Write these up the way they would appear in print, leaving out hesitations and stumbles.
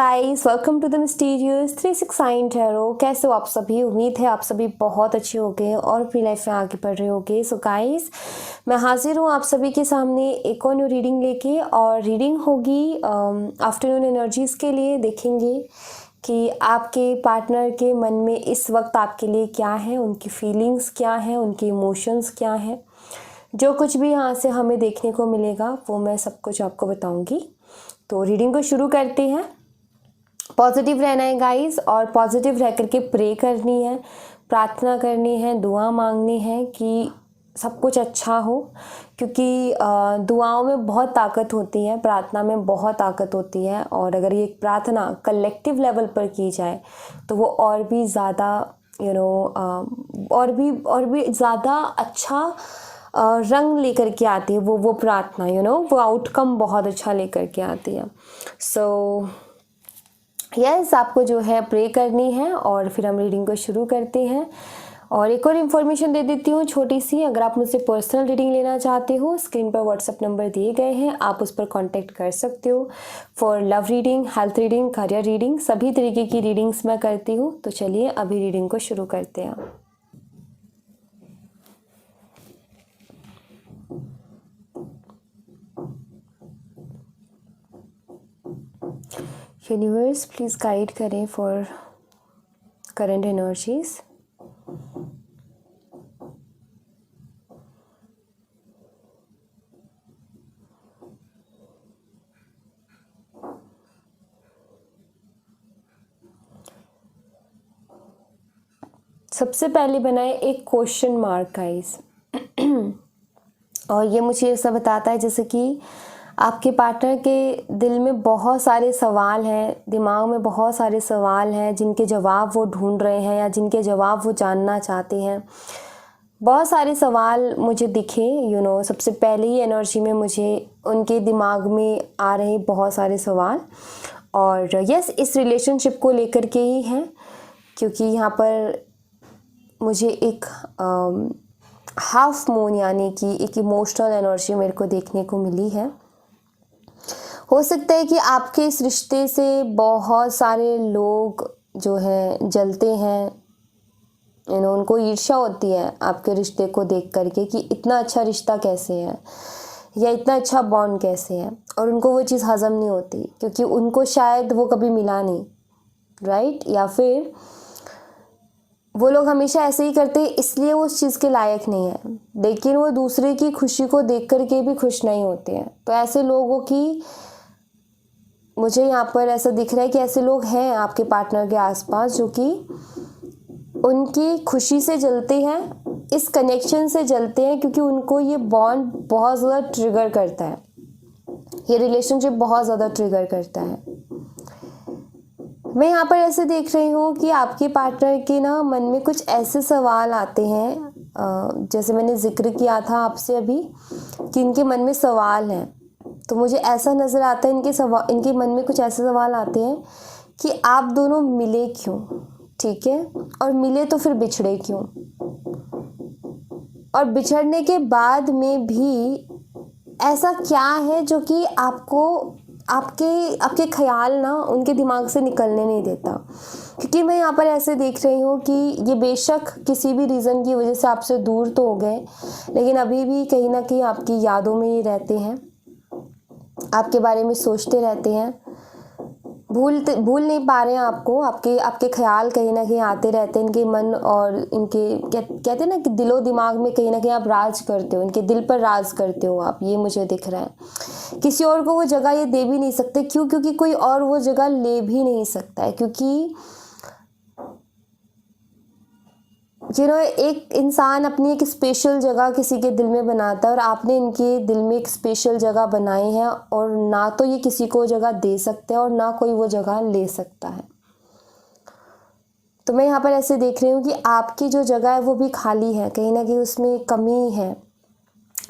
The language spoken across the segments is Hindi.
Guys, welcome to the mysterious 369 tarot. कैसे हो आप सभी? उम्मीद है आप सभी बहुत अच्छे होंगे और अपनी लाइफ में आगे बढ़ रहे होंगे। सो गाइस, मैं हाजिर हूँ आप सभी के सामने एक और न्यू रीडिंग लेके, और रीडिंग होगी आफ्टरनून एनर्जीज़ के लिए। देखेंगे कि आपके पार्टनर के मन में इस वक्त आपके लिए क्या है, उनकी फीलिंग्स क्या हैं, उनके इमोशंस क्या हैं। जो कुछ भी यहाँ से हमें देखने को मिलेगा वो मैं सब कुछ आपको बताऊंगी। तो रीडिंग को शुरू करते हैं। पॉजिटिव रहना है गाइस, और पॉजिटिव रह करके प्रे करनी है, प्रार्थना करनी है, दुआ मांगनी है कि सब कुछ अच्छा हो, क्योंकि दुआओं में बहुत ताकत होती है, प्रार्थना में बहुत ताकत होती है। और अगर ये प्रार्थना कलेक्टिव लेवल पर की जाए तो वो और भी ज़्यादा और भी ज़्यादा अच्छा रंग लेकर के आती है। वो प्रार्थना वो आउटकम बहुत अच्छा लेकर के आती है। सो यस, आपको जो है प्रे करनी है, और फिर हम रीडिंग को शुरू करते हैं। और एक और इन्फॉर्मेशन दे देती हूँ छोटी सी। अगर आप मुझसे पर्सनल रीडिंग लेना चाहते हो, स्क्रीन पर व्हाट्सएप नंबर दिए गए हैं, आप उस पर कांटेक्ट कर सकते हो। For love reading, health reading, career reading, सभी तरीके की रीडिंग्स मैं करती हूँ। तो चलिए अभी रीडिंग को शुरू करते हैं। यूनिवर्स प्लीज़ गाइड करें फॉर करंट एनर्जीज। सबसे पहले बनाए एक क्वेश्चन मार्क गाइस। और ये मुझे ऐसा बताता है जैसे कि आपके पार्टनर के दिल में बहुत सारे सवाल हैं, दिमाग में बहुत सारे सवाल हैं जिनके जवाब वो ढूंढ रहे हैं, या जिनके जवाब वो जानना चाहते हैं। बहुत सारे सवाल मुझे दिखे सबसे पहले ही एनर्जी में मुझे उनके दिमाग में आ रहे बहुत सारे सवाल। और यस, इस रिलेशनशिप को लेकर के ही हैं, क्योंकि यहाँ पर मुझे एक हाफ मून यानी कि एक इमोशनल एनर्जी मेरे को देखने को मिली है। हो सकता है कि आपके इस रिश्ते से बहुत सारे लोग जो हैं जलते हैं, उनको ईर्ष्या होती है आपके रिश्ते को देख करके कि इतना अच्छा रिश्ता कैसे है, या इतना अच्छा बॉन्ड कैसे है, और उनको वो चीज़ हज़म नहीं होती क्योंकि उनको शायद वो कभी मिला नहीं, राइट? या फिर वो लोग हमेशा ऐसे ही करते हैं इसलिए वो उस चीज़ के लायक नहीं है, लेकिन वो दूसरे की खुशी को देख करके भी खुश नहीं होते हैं। तो ऐसे लोगों की मुझे यहाँ पर ऐसा दिख रहा है कि ऐसे लोग हैं आपके पार्टनर के आसपास जो कि उनकी खुशी से जलते हैं, इस कनेक्शन से जलते हैं, क्योंकि उनको ये बॉन्ड बहुत ज़्यादा ट्रिगर करता है, ये रिलेशनशिप बहुत ज़्यादा ट्रिगर करता है। मैं यहाँ पर ऐसे देख रही हूँ कि आपके पार्टनर के मन में कुछ ऐसे सवाल आते हैं, जैसे मैंने जिक्र किया था आपसे अभी कि इनके मन में सवाल हैं। तो मुझे ऐसा नज़र आता है इनके मन में कुछ ऐसे सवाल आते हैं कि आप दोनों मिले क्यों, ठीक है, और मिले तो फिर बिछड़े क्यों, और बिछड़ने के बाद में भी ऐसा क्या है जो कि आपके ख्याल उनके दिमाग से निकलने नहीं देता। क्योंकि मैं यहाँ पर ऐसे देख रही हूँ कि ये बेशक किसी भी रीज़न की वजह से आपसे दूर तो हो गए, लेकिन अभी भी कहीं ना कहीं आपकी यादों में ये रहते हैं, आपके बारे में सोचते रहते हैं, भूल नहीं पा रहे हैं आपको। आपके ख्याल कहीं ना कहीं आते रहते हैं, इनके मन और इनके कहते हैं ना कि दिलो दिमाग में कहीं ना कहीं आप राज करते हो, इनके दिल पर राज करते हो आप, ये मुझे दिख रहा है। किसी और को वो जगह ये दे भी नहीं सकते, क्यों? क्योंकि कोई और वो जगह ले भी नहीं सकता है, क्योंकि एक इंसान अपनी एक स्पेशल जगह किसी के दिल में बनाता है, और आपने इनके दिल में एक स्पेशल जगह बनाई है, और ना तो ये किसी को जगह दे सकते हैं और ना कोई वो जगह ले सकता है। तो मैं यहाँ पर ऐसे देख रही हूँ कि आपकी जो जगह है वो भी खाली है, कहीं ना कहीं उसमें कमी है।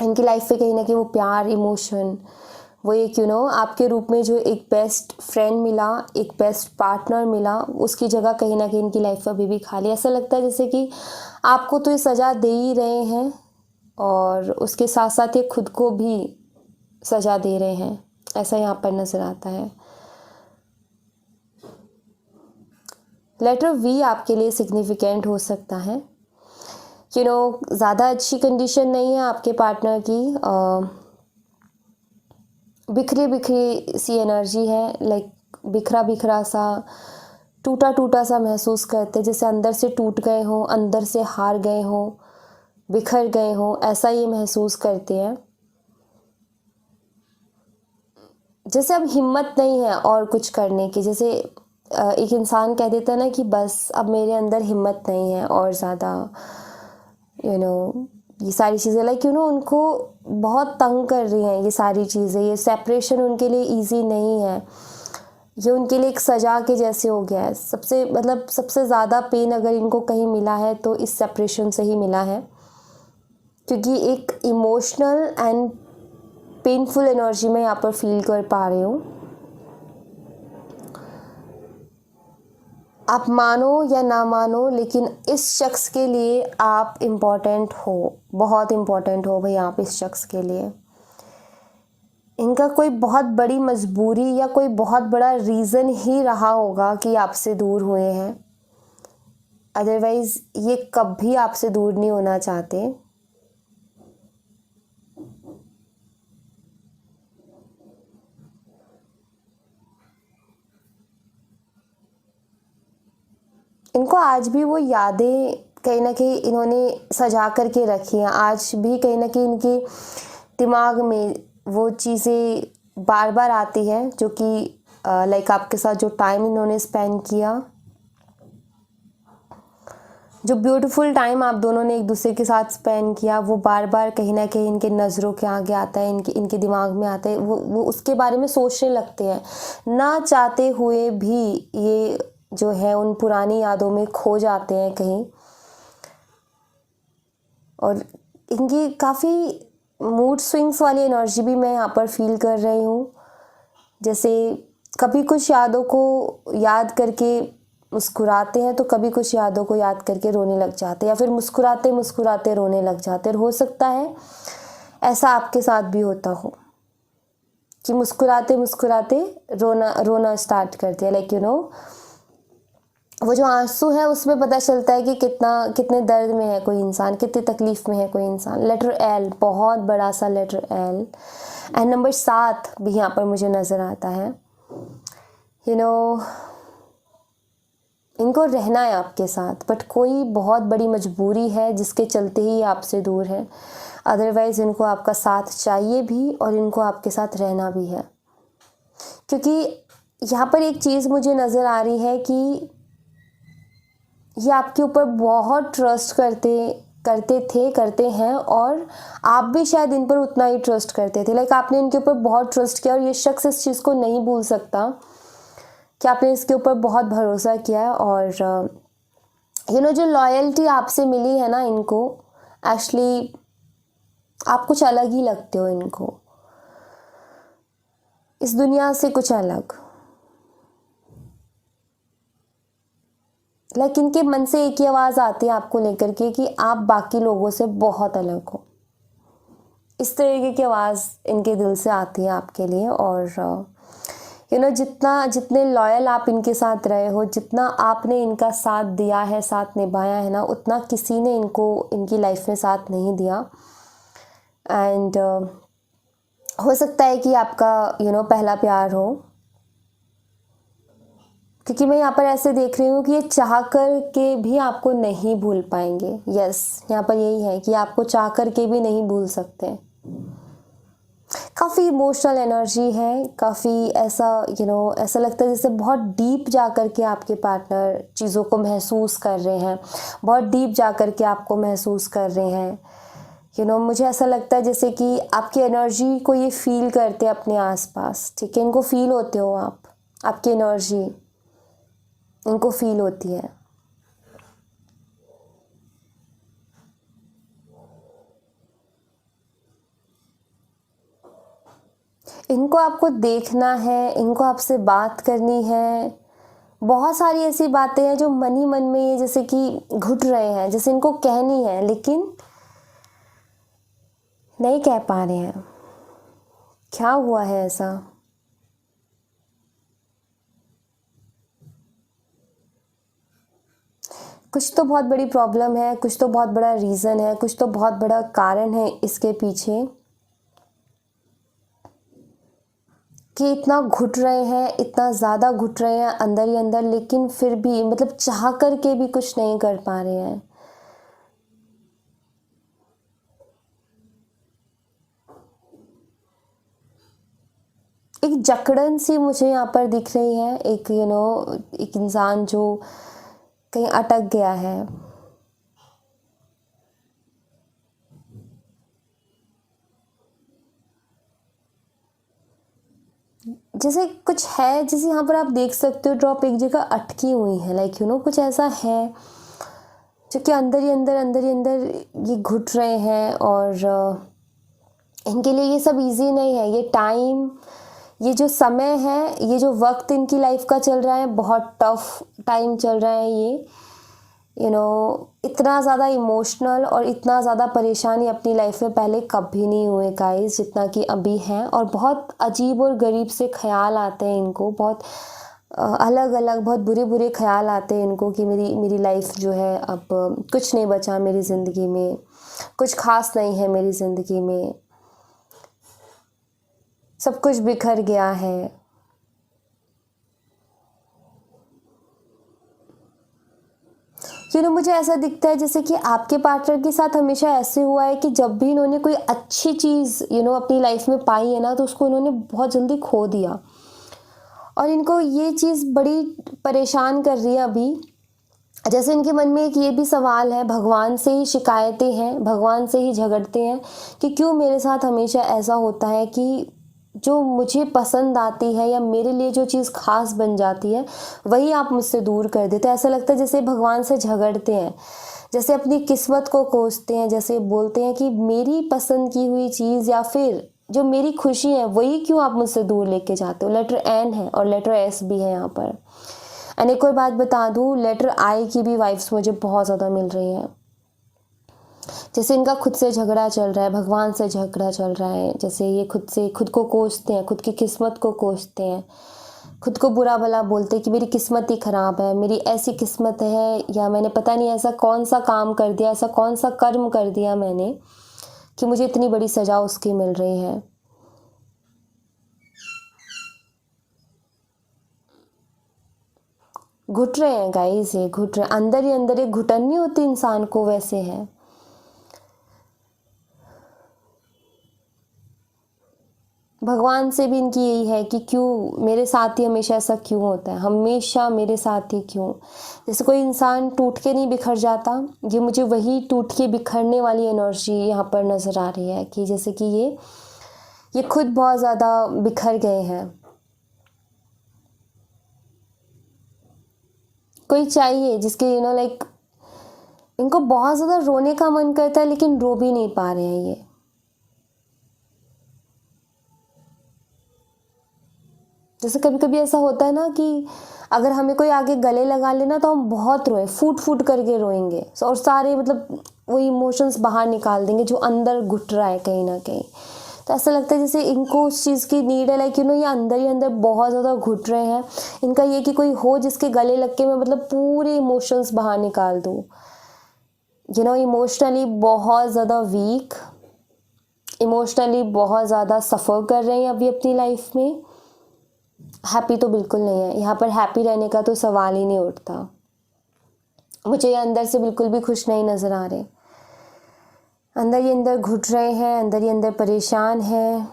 इनकी लाइफ में कहीं ना कहीं वो प्यार, इमोशन, वो एक आपके रूप में जो एक बेस्ट फ्रेंड मिला, एक बेस्ट पार्टनर मिला, उसकी जगह कहीं ना कहीं इनकी लाइफ में अभी भी खाली। ऐसा लगता है जैसे कि आपको तो ये सज़ा दे ही रहे हैं, और उसके साथ साथ ये खुद को भी सज़ा दे रहे हैं, ऐसा यहाँ पर नज़र आता है। लेटर वी आपके लिए सिग्निफिकेंट हो सकता है। ज़्यादा अच्छी कंडीशन नहीं है आपके पार्टनर की, बिखरी बिखरी सी एनर्जी है, लाइक बिखरा बिखरा सा, टूटा टूटा सा महसूस करते, जैसे अंदर से टूट गए हों, अंदर से हार गए हों, बिखर गए हों, ऐसा ये महसूस करते हैं। जैसे अब हिम्मत नहीं है और कुछ करने की, जैसे एक इंसान कह देता है ना कि बस अब मेरे अंदर हिम्मत नहीं है और ज़्यादा ये सारी चीज़ें, लाइक उनको बहुत तंग कर रही हैं ये सारी चीज़ें। ये सेपरेशन उनके लिए इजी नहीं है, ये उनके लिए एक सज़ा के जैसे हो गया है। सबसे ज़्यादा पेन अगर इनको कहीं मिला है तो इस सेपरेशन से ही मिला है, क्योंकि एक इमोशनल एंड पेनफुल एनर्जी मैं यहाँ पर फील कर पा रही हूँ। आप मानो या ना मानो, लेकिन इस शख्स के लिए आप इम्पोर्टेंट हो, बहुत इम्पोर्टेंट हो भाई आप इस शख्स के लिए। इनका कोई बहुत बड़ी मजबूरी या कोई बहुत बड़ा रीज़न ही रहा होगा कि आपसे दूर हुए हैं, अदरवाइज़ ये कभी आपसे दूर नहीं होना चाहते। इनको आज भी वो यादें कहीं ना कहीं इन्होंने सजा करके रखी हैं, आज भी कहीं ना कहीं इनके दिमाग में वो चीज़ें बार बार आती हैं, जो कि लाइक आपके साथ जो टाइम इन्होंने स्पेंड किया, जो ब्यूटीफुल टाइम आप दोनों ने एक दूसरे के साथ स्पेंड किया, वो बार बार कहीं ना कहीं इनके नज़रों के आगे आता है, इनके दिमाग में आता है। वो उसके बारे में सोचने लगते हैं, ना चाहते हुए भी ये जो है उन पुरानी यादों में खो जाते हैं कहीं। और इनकी काफ़ी मूड स्विंग्स वाली एनर्जी भी मैं यहाँ पर फील कर रही हूँ। जैसे कभी कुछ यादों को याद करके मुस्कुराते हैं, तो कभी कुछ यादों को याद करके रोने लग जाते हैं, या फिर मुस्कुराते मुस्कुराते रोने लग जाते हैं। और हो सकता है ऐसा आपके साथ भी होता हो कि मुस्कुराते मुस्कुराते रोना स्टार्ट करते हैं, लाइक वो जो आंसू है उसमें पता चलता है कि कितने दर्द में है कोई इंसान, कितनी तकलीफ़ में है कोई इंसान। लेटर एल, बहुत बड़ा सा लेटर एल। एंड नंबर 7 भी यहाँ पर मुझे नज़र आता है। इनको रहना है आपके साथ, बट कोई बहुत बड़ी मजबूरी है जिसके चलते ही आपसे दूर है। अदरवाइज़ इनको आपका साथ चाहिए भी और इनको आपके साथ रहना भी है, क्योंकि यहाँ पर एक चीज़ मुझे नज़र आ रही है कि ये आपके ऊपर बहुत ट्रस्ट करते हैं, और आप भी शायद इन पर उतना ही ट्रस्ट करते थे। लाइक आपने इनके ऊपर बहुत ट्रस्ट किया, और ये शख्स इस चीज़ को नहीं भूल सकता कि आपने इसके ऊपर बहुत भरोसा किया है। और जो लॉयल्टी आपसे मिली है ना इनको, एक्चुअली आप कुछ अलग ही लगते हो इनको, इस दुनिया से कुछ अलग। लाइक इनके मन से एक ही आवाज़ आती है आपको लेकर के कि आप बाकी लोगों से बहुत अलग हो। इस तरीके की आवाज़ इनके दिल से आती है आपके लिए। और जितने लॉयल आप इनके साथ रहे हो, जितना आपने इनका साथ दिया है, साथ निभाया है ना, उतना किसी ने इनको इनकी लाइफ में साथ नहीं दिया। एंड हो सकता है कि आपका पहला प्यार हो, क्योंकि मैं यहाँ पर ऐसे देख रही हूँ कि ये चाह कर के भी आपको नहीं भूल पाएंगे। यस, यहाँ पर यही है कि आपको चाह कर के भी नहीं भूल सकते। काफ़ी इमोशनल एनर्जी है, काफ़ी ऐसा ऐसा लगता है जैसे बहुत डीप जा कर के आपके पार्टनर चीज़ों को महसूस कर रहे हैं, बहुत डीप जा कर के आपको महसूस कर रहे हैं। मुझे ऐसा लगता है जैसे कि आपकी एनर्जी को ये फील करते हैं अपने आसपास। ठीक है, इनको फील होते हो आप, आपकी एनर्जी इनको फील होती है। इनको आपको देखना है, इनको आपसे बात करनी है। बहुत सारी ऐसी बातें हैं जो मन ही मन में ये जैसे कि घुट रहे हैं, जैसे इनको कहनी है लेकिन नहीं कह पा रहे हैं। क्या हुआ है ऐसा? कुछ तो बहुत बड़ी प्रॉब्लम है, कुछ तो बहुत बड़ा रीज़न है, कुछ तो बहुत बड़ा कारण है इसके पीछे कि इतना घुट रहे हैं, इतना ज़्यादा घुट रहे हैं अंदर ही अंदर, लेकिन फिर भी मतलब चाह कर के भी कुछ नहीं कर पा रहे हैं। एक जकड़न सी मुझे यहाँ पर दिख रही है, एक एक इंसान जो कहीं अटक गया है। जैसे कुछ है, जैसे यहाँ पर आप देख सकते हो ड्रॉप एक जगह अटकी हुई है, लाइक कुछ ऐसा है जो कि अंदर ही अंदर ये घुट रहे हैं, और इनके लिए ये सब इजी नहीं है। ये टाइम, ये जो समय है, ये जो वक्त इनकी लाइफ का चल रहा है, बहुत टफ टाइम चल रहा है ये। इतना ज़्यादा इमोशनल और इतना ज़्यादा परेशानी अपनी लाइफ में पहले कभी नहीं हुए गाइस जितना कि अभी हैं। और बहुत अजीब और गरीब से ख्याल आते हैं इनको, बहुत अलग अलग बहुत बुरे बुरे ख्याल आते हैं इनको कि मेरी लाइफ जो है अब कुछ नहीं बचा मेरी ज़िंदगी में, कुछ खास नहीं है मेरी ज़िंदगी में, सब कुछ बिखर गया है। मुझे ऐसा दिखता है जैसे कि आपके पार्टनर के साथ हमेशा ऐसे हुआ है कि जब भी इन्होंने कोई अच्छी चीज़ अपनी लाइफ में पाई है ना, तो उसको इन्होंने बहुत जल्दी खो दिया। और इनको ये चीज़ बड़ी परेशान कर रही है अभी। जैसे इनके मन में एक ये भी सवाल है, भगवान से ही शिकायतें हैं, भगवान से ही झगड़ते हैं कि क्यों मेरे साथ हमेशा ऐसा होता है कि जो मुझे पसंद आती है या मेरे लिए जो चीज़ खास बन जाती है वही आप मुझसे दूर कर देते हैं। ऐसा लगता है जैसे भगवान से झगड़ते हैं, जैसे अपनी किस्मत को कोसते हैं, जैसे बोलते हैं कि मेरी पसंद की हुई चीज़ या फिर जो मेरी खुशी है वही क्यों आप मुझसे दूर लेके जाते हो। लेटर एन है और लेटर एस भी है यहाँ पर। एंड एक और बात बता दूँ, लेटर आई की भी वाइफ्स मुझे बहुत ज़्यादा मिल रही हैं। जैसे इनका खुद से झगड़ा चल रहा है, भगवान से झगड़ा चल रहा है, जैसे ये खुद को कोसते हैं, खुद की किस्मत को कोसते हैं, खुद को बुरा भला बोलते हैं कि मेरी किस्मत ही ख़राब है, मेरी ऐसी किस्मत है, या मैंने पता नहीं ऐसा कौन सा काम कर दिया, ऐसा कौन सा कर्म कर दिया मैंने कि मुझे इतनी बड़ी सज़ा उसकी मिल रही है। घुट रहे हैं गाइस, ये घुट रहे हैं अंदर ही अंदर। एक घुटन नहीं होती इंसान को, वैसे है। भगवान से भी इनकी यही है कि क्यों मेरे साथ ही हमेशा ऐसा क्यों होता है, हमेशा मेरे साथ ही क्यों। जैसे कोई इंसान टूट के नहीं बिखर जाता, ये मुझे वही टूट के बिखरने वाली एनर्जी यहाँ पर नज़र आ रही है कि जैसे कि ये खुद बहुत ज़्यादा बिखर गए हैं। कोई चाहिए जिसके लाइक इनको बहुत ज़्यादा रोने का मन करता है, लेकिन रो भी नहीं पा रहे हैं ये। जैसे कभी कभी ऐसा होता है ना कि अगर हमें कोई आगे गले लगा लेना तो हम बहुत रोए, फूट फूट करके रोएंगे और सारे मतलब वो इमोशंस बाहर निकाल देंगे जो अंदर घुट रहा है कहीं ना कहीं। तो ऐसा लगता है जैसे इनको उस चीज़ की नीड है, लाइक ये अंदर ही अंदर बहुत ज़्यादा घुट रहे हैं। इनका ये कि कोई हो जिसके गले लग के मैं मतलब पूरे इमोशंस बाहर निकाल दूँ। इमोशनली बहुत ज़्यादा वीक, इमोशनली बहुत ज़्यादा सफ़र कर रहे हैं अभी अपनी लाइफ में। हैप्पी तो बिल्कुल नहीं है, यहाँ पर हैप्पी रहने का तो सवाल ही नहीं उठता। मुझे ये अंदर से बिल्कुल भी खुश नहीं नज़र आ रहे। अंदर ही अंदर घुट रहे हैं, अंदर ही अंदर परेशान हैं।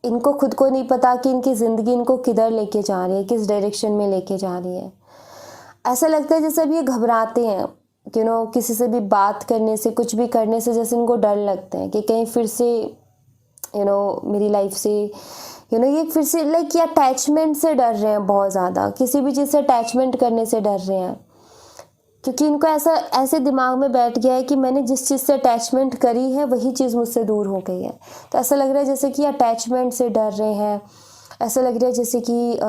इनको खुद को नहीं पता कि इनकी ज़िंदगी इनको किधर लेके जा रही है, किस डायरेक्शन में लेके जा रही है। ऐसा लगता है जैसे अभी ये घबराते हैं किसी से भी बात करने से, कुछ भी करने से, जैसे इनको डर लगता है कि कहीं फिर से मेरी लाइफ से ये फिर से लाइक ये अटैचमेंट से डर रहे हैं बहुत ज़्यादा, किसी भी चीज़ से अटैचमेंट करने से डर रहे हैं। क्योंकि इनको ऐसे दिमाग में बैठ गया है कि मैंने जिस चीज़ से अटैचमेंट करी है वही चीज़ मुझसे दूर हो गई है। तो ऐसा लग रहा है जैसे कि अटैचमेंट से डर रहे हैं। ऐसा लग रहा है जैसे कि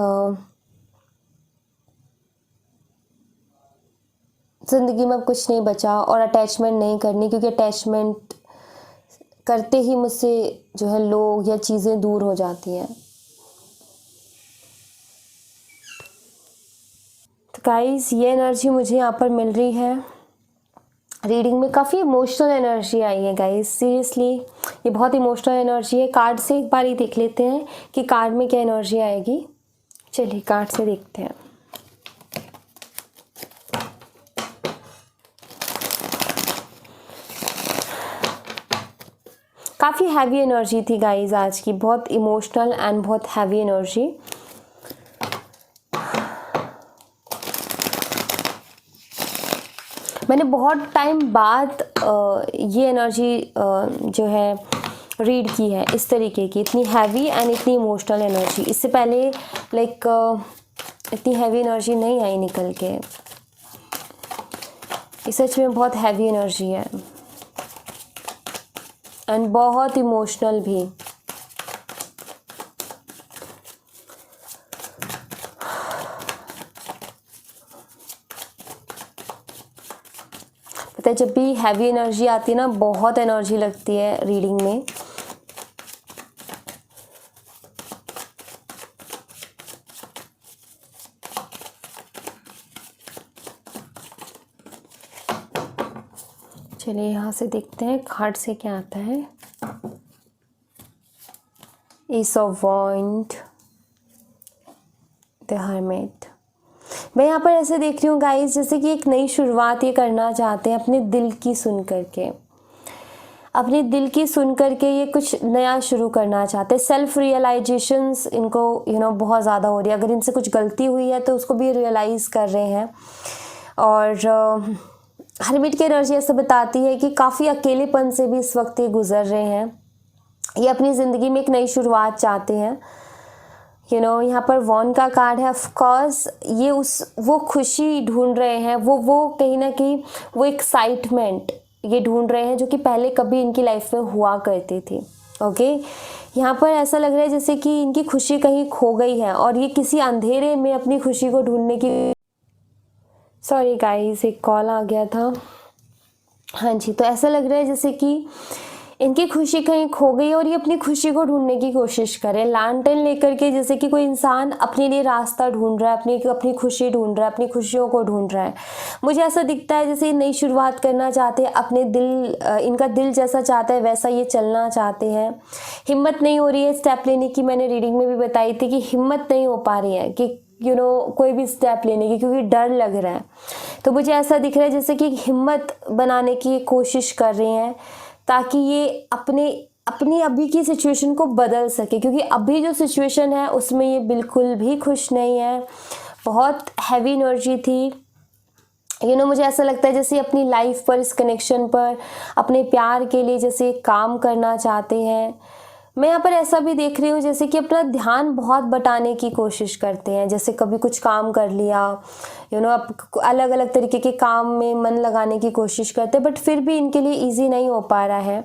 ज़िंदगी में अब कुछ नहीं बचा और अटैचमेंट नहीं करनी, क्योंकि अटैचमेंट करते ही मुझसे जो है लोग या चीज़ें दूर हो जाती हैं। गाइस ये एनर्जी मुझे यहाँ पर मिल रही है रीडिंग में। काफ़ी इमोशनल एनर्जी आई है गाइस, सीरियसली ये बहुत इमोशनल एनर्जी है। कार्ड से एक बार ही देख लेते हैं कि कार्ड में क्या एनर्जी आएगी। चलिए कार्ड से देखते हैं। काफ़ी हैवी एनर्जी थी गाइस आज की, बहुत इमोशनल एंड बहुत हैवी एनर्जी। मैंने बहुत टाइम बाद ये एनर्जी जो है रीड की है इस तरीके की, इतनी हैवी एंड इतनी इमोशनल एनर्जी। इससे पहले लाइक इतनी हैवी एनर्जी नहीं आई निकल के। इस सच में बहुत हैवी एनर्जी है एंड बहुत इमोशनल भी। पता है जब भी हैवी एनर्जी आती है ना, बहुत एनर्जी लगती है रीडिंग में। चलिए यहाँ से देखते हैं कार्ड से क्या आता है। Ace of wand, the hermit. मैं यहाँ पर ऐसे देख रही हूँ गाइस जैसे कि एक नई शुरुआत ये करना चाहते हैं अपने दिल की सुन करके। अपने दिल की सुन करके ये कुछ नया शुरू करना चाहते हैं। सेल्फ रियलाइजेशंस इनको बहुत ज़्यादा हो रही है। अगर इनसे कुछ गलती हुई है तो उसको भी रियलाइज़ कर रहे हैं। और हर्मिट की एनर्जी ऐसा बताती है कि काफ़ी अकेलेपन से भी इस वक्त ये गुजर रहे हैं। ये अपनी ज़िंदगी में एक नई शुरुआत चाहते हैं। यहाँ पर वॉन का कार्ड है। ऑफ कोर्स ये वो खुशी ढूंढ रहे हैं, वो कहीं ना कहीं वो एक्साइटमेंट ये ढूंढ रहे हैं जो कि पहले कभी इनकी लाइफ में हुआ करती थी। ओके, यहाँ पर ऐसा लग रहा है जैसे कि इनकी खुशी कहीं खो गई है और ये किसी अंधेरे में अपनी खुशी को ढूंढने की। सॉरी गाइस, एक कॉल आ गया था। हाँ जी, तो ऐसा लग रहा है जैसे कि इनकी खुशी कहीं खो गई और ये अपनी खुशी को ढूंढने की कोशिश करें लैंटर्न लेकर के। जैसे कि कोई इंसान अपने लिए रास्ता ढूंढ रहा है, अपनी खुशी ढूंढ रहा है, अपनी खुशियों को ढूंढ रहा है। मुझे ऐसा दिखता है जैसे ये नई शुरुआत करना चाहते हैं। अपने दिल इनका दिल जैसा चाहता है वैसा ये चलना चाहते हैं। हिम्मत नहीं हो रही है स्टेप लेने की। मैंने रीडिंग में भी बताई थी कि हिम्मत नहीं हो पा रही है कि कोई भी स्टेप लेने की, क्योंकि डर लग रहा है। तो मुझे ऐसा दिख रहा है जैसे कि हिम्मत बनाने की कोशिश कर रहे हैं ताकि ये अपनी अभी की सिचुएशन को बदल सके, क्योंकि अभी जो सिचुएशन है उसमें ये बिल्कुल भी खुश नहीं है। बहुत हैवी एनर्जी थी। मुझे ऐसा लगता है जैसे अपनी लाइफ पर, इस कनेक्शन पर, अपने प्यार के लिए जैसे काम करना चाहते हैं। मैं यहाँ पर ऐसा भी देख रही हूँ जैसे कि अपना ध्यान बहुत बटाने की कोशिश करते हैं। जैसे कभी कुछ काम कर लिया, अब अलग अलग तरीके के काम में मन लगाने की कोशिश करते हैं, बट फिर भी इनके लिए इजी नहीं हो पा रहा है।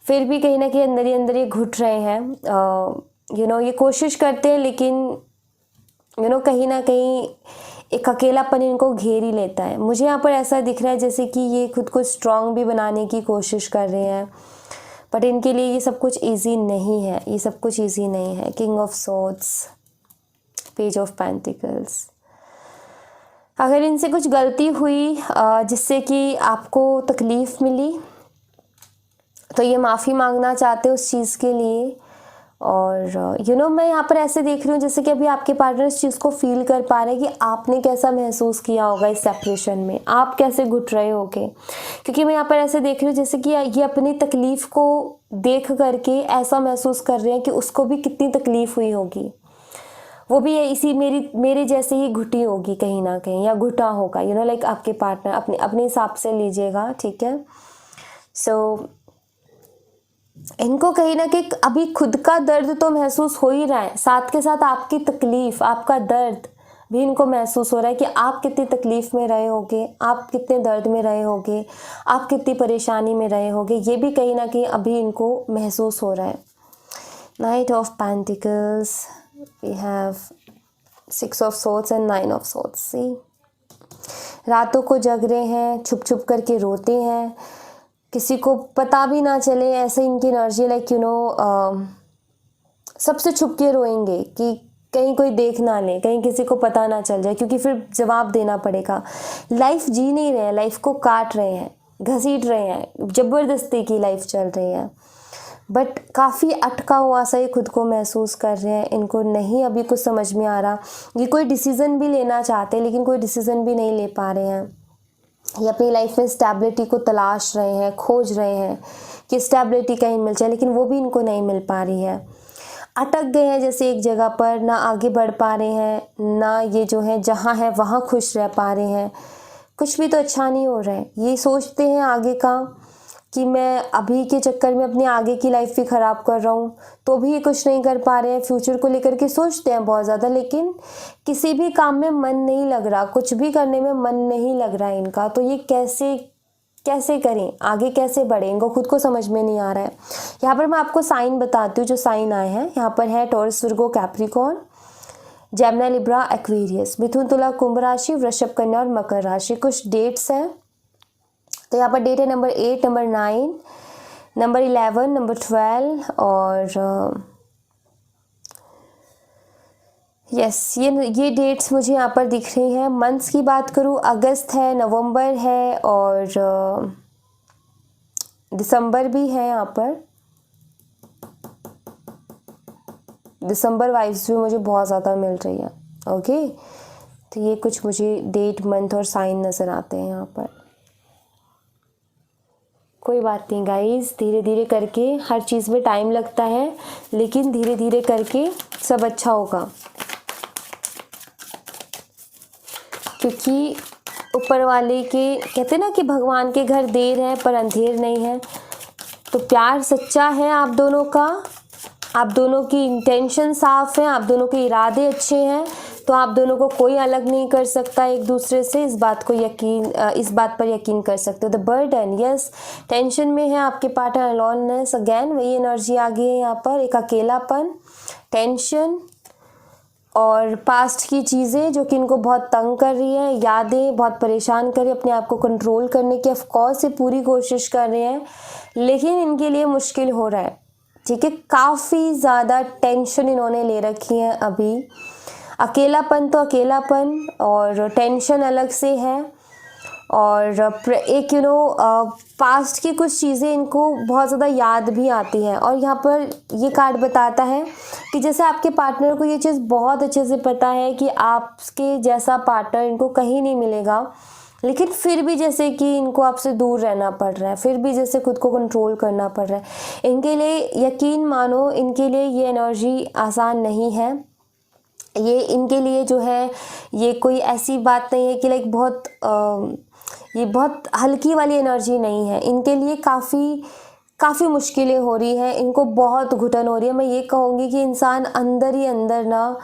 फिर भी कहीं ना कहीं अंदर ही अंदर ये घुट रहे हैं। ये कोशिश करते हैं लेकिन कहीं ना कहीं एक अकेलापन इनको घेर ही लेता है। मुझे यहाँ पर ऐसा दिख रहा है जैसे कि ये खुद को स्ट्रांग भी बनाने की कोशिश कर रहे हैं, बट इनके लिए ये सब कुछ इजी नहीं है। ये सब कुछ इजी नहीं है। King of swords, page of pentacles. अगर इनसे कुछ गलती हुई जिससे कि आपको तकलीफ़ मिली तो ये माफ़ी मांगना चाहते हो उस चीज़ के लिए। और मैं यहाँ पर ऐसे देख रही हूँ जैसे कि अभी आपके पार्टनर इस चीज़ को फील कर पा रहे हैं कि आपने कैसा महसूस किया होगा इस सेपरेशन में, आप कैसे घुट रहे होगे। क्योंकि मैं यहाँ पर ऐसे देख रही हूँ जैसे कि ये अपनी तकलीफ़ को देख करके ऐसा महसूस कर रहे हैं कि उसको भी कितनी तकलीफ़ हुई होगी, वो भी इसी मेरे जैसे ही घुटी होगी कहीं ना कहीं, या घुटा होगा। लाइक आपके पार्टनर अपने हिसाब से लीजिएगा, ठीक है। सो इनको कहीं ना कहीं अभी खुद का दर्द तो महसूस हो ही रहा है, साथ के साथ आपकी तकलीफ़, आपका दर्द भी इनको महसूस हो रहा है कि आप कितनी तकलीफ़ में रहे होगे, आप कितने दर्द में रहे होगे, आप कितनी परेशानी में रहे होगे। ये भी कहीं ना कहीं अभी इनको महसूस हो रहा है। Knight of pentacles, we have 6 of swords and 9 of swords. See, रातों को जग रहे हैं, छुप छुप करके रोते हैं, किसी को पता भी ना चले, ऐसे इनकी एनर्जी लाइक सबसे छुप के रोएंगे कि कहीं कोई देख ना ले, कहीं किसी को पता ना चल जाए, क्योंकि फिर जवाब देना पड़ेगा। लाइफ जी नहीं रहे हैं, लाइफ को काट रहे हैं, घसीट रहे हैं, ज़बरदस्ती की लाइफ चल रही है, बट काफ़ी अटका हुआ सा ये खुद को महसूस कर रहे हैं। इनको नहीं अभी कुछ समझ में आ रहा, ये कोई डिसीज़न भी लेना चाहते हैं लेकिन कोई डिसीज़न भी नहीं ले पा रहे हैं। ये अपनी लाइफ में स्टेबिलिटी को तलाश रहे हैं, खोज रहे हैं कि स्टेबिलिटी कहीं मिल जाए, लेकिन वो भी इनको नहीं मिल पा रही है। अटक गए हैं जैसे एक जगह पर, ना आगे बढ़ पा रहे हैं, ना ये जो है जहाँ है वहाँ खुश रह पा रहे हैं। कुछ भी तो अच्छा नहीं हो रहा है। ये सोचते हैं आगे का कि मैं अभी के चक्कर में अपनी आगे की लाइफ भी ख़राब कर रहा हूँ, तो भी ये कुछ नहीं कर पा रहे हैं। फ्यूचर को लेकर के सोचते हैं बहुत ज़्यादा, लेकिन किसी भी काम में मन नहीं लग रहा, कुछ भी करने में मन नहीं लग रहा है इनका। तो ये कैसे करें, आगे कैसे बढ़ें, इनको खुद को समझ में नहीं आ रहा है। यहाँ पर मैं आपको साइन बताती हूँ जो साइन आए हैं। यहाँ पर है Taurus, Virgo, Capricorn, Gemini, Libra, Aquarius, मिथुन, तुला, कुंभ राशि, वृषभ, कन्या और मकर राशि। कुछ डेट्स हैं, तो यहाँ पर डेट है नंबर 8, नंबर 9, नंबर 11, नंबर 12 और यस ये डेट्स मुझे यहाँ पर दिख रही हैं। मंथ्स की बात करूँ, अगस्त है, नवंबर है और दिसंबर भी है। यहाँ पर दिसंबर वाइब्स भी मुझे बहुत ज़्यादा मिल रही है। ओके, तो ये कुछ मुझे डेट, मंथ और साइन नज़र आते हैं यहाँ पर। कोई बात नहीं गाइस, धीरे धीरे करके, हर चीज़ में टाइम लगता है, लेकिन धीरे धीरे करके सब अच्छा होगा, क्योंकि ऊपर वाले के कहते ना कि भगवान के घर देर है पर अंधेर नहीं है। तो प्यार सच्चा है आप दोनों का, आप दोनों की इंटेंशन साफ है, आप दोनों के इरादे अच्छे हैं, तो आप दोनों को कोई अलग नहीं कर सकता एक दूसरे से। इस बात पर यकीन कर सकते हो। द बर्डन, यस, टेंशन में है आपके पार्टनर, अलोननेस, अगेन वही एनर्जी आ गई है यहाँ पर। एक अकेलापन, टेंशन और पास्ट की चीज़ें जो कि इनको बहुत तंग कर रही है, यादें बहुत परेशान कर रही है। अपने आप को कंट्रोल करने की ऑफकोर्स ये पूरी कोशिश कर रहे हैं, लेकिन इनके लिए मुश्किल हो रहा है। ठीक है, काफ़ी ज़्यादा टेंशन इन्होंने ले रखी है अभी। अकेलापन तो अकेलापन और टेंशन अलग से है, और एक पास्ट की कुछ चीज़ें इनको बहुत ज़्यादा याद भी आती हैं। और यहाँ पर ये कार्ड बताता है कि जैसे आपके पार्टनर को ये चीज़ बहुत अच्छे से पता है कि आपके जैसा पार्टनर इनको कहीं नहीं मिलेगा, लेकिन फिर भी जैसे कि इनको आपसे दूर रहना पड़ रहा है, फिर भी जैसे खुद को कंट्रोल करना पड़ रहा है। इनके लिए यकीन मानो, इनके लिए ये एनर्जी आसान नहीं है। ये इनके लिए जो है, ये कोई ऐसी बात नहीं है कि लाइक ये बहुत हल्की वाली एनर्जी नहीं है। इनके लिए काफ़ी मुश्किलें हो रही हैं, इनको बहुत घुटन हो रही है। मैं ये कहूँगी कि इंसान अंदर ही अंदर ना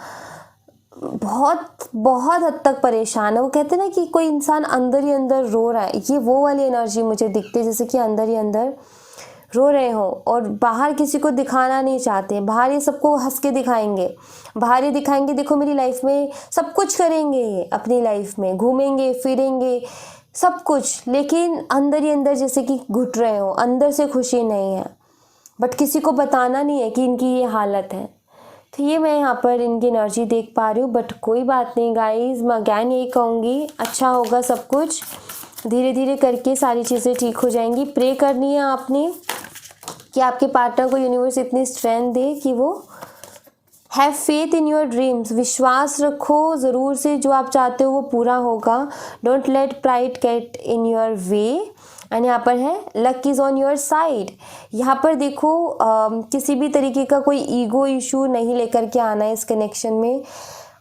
बहुत हद तक परेशान है। वो कहते हैं ना कि कोई इंसान अंदर ही अंदर रो रहा है, ये वो वाली एनर्जी मुझे दिखती है, जैसे कि अंदर ही अंदर रो रहे हो और बाहर किसी को दिखाना नहीं चाहते। बाहर ये सबको हंस के दिखाएंगे, बाहर ये दिखाएंगे देखो मेरी लाइफ में सब कुछ करेंगे, ये अपनी लाइफ में घूमेंगे फिरेंगे सब कुछ, लेकिन अंदर ही अंदर जैसे कि घुट रहे हो, अंदर से खुशी नहीं है, बट किसी को बताना नहीं है कि इनकी ये हालत है। तो ये मैं यहाँ पर इनकी एनर्जी देख पा रही हूँ, बट कोई बात नहीं गाइज, मैं अगैन यही कहूँगी अच्छा होगा सब कुछ, धीरे धीरे करके सारी चीज़ें ठीक हो जाएंगी। प्रे करनी है आपने कि आपके पार्टनर को यूनिवर्स इतनी स्ट्रेंथ दे कि वो have faith in your dreams, विश्वास रखो ज़रूर से, जो आप चाहते हो वो पूरा होगा। Don't let pride get in your way. And यहाँ पर है luck is on your side. यहाँ पर देखो किसी भी तरीके का कोई ईगो इशू नहीं लेकर के आना है इस कनेक्शन में।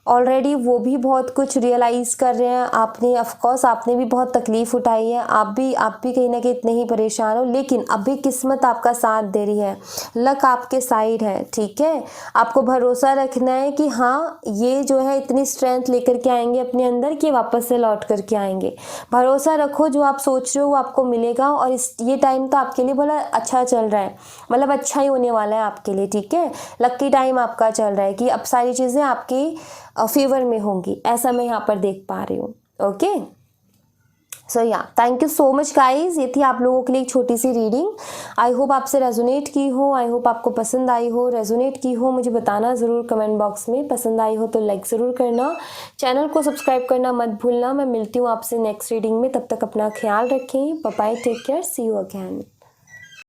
ऑलरेडी वो भी बहुत कुछ रियलाइज़ कर रहे हैं। आपने ऑफकोर्स आपने भी बहुत तकलीफ़ उठाई है, आप भी कहीं ना कहीं इतने ही परेशान हो, लेकिन अभी किस्मत आपका साथ दे रही है, लक आपके साइड है। ठीक है, आपको भरोसा रखना है कि हाँ ये जो है इतनी स्ट्रेंथ लेकर के आएंगे अपने अंदर कि वापस से लौट करके आएंगे। भरोसा रखो, जो आप सोच रहे हो वो आपको मिलेगा। और ये टाइम तो आपके लिए बड़ा अच्छा चल रहा है, मतलब अच्छा ही होने वाला है आपके लिए। ठीक है, लकी टाइम आपका चल रहा है कि अब सारी चीज़ें आपकी फेवर में होंगी, ऐसा मैं यहाँ पर देख पा रही हूँ। ओके, सो या thank you so much guys, ये थी आप लोगों के लिए एक छोटी सी रीडिंग। आई होप आपसे रेजोनेट की हो, आई होप आपको पसंद आई हो। रेजोनेट की हो मुझे बताना ज़रूर कमेंट बॉक्स में, पसंद आई हो तो लाइक ज़रूर करना, चैनल को सब्सक्राइब करना मत भूलना। मैं मिलती हूँ आपसे नेक्स्ट रीडिंग में, तब तक अपना ख्याल रखें। Bye bye, take care, see you again.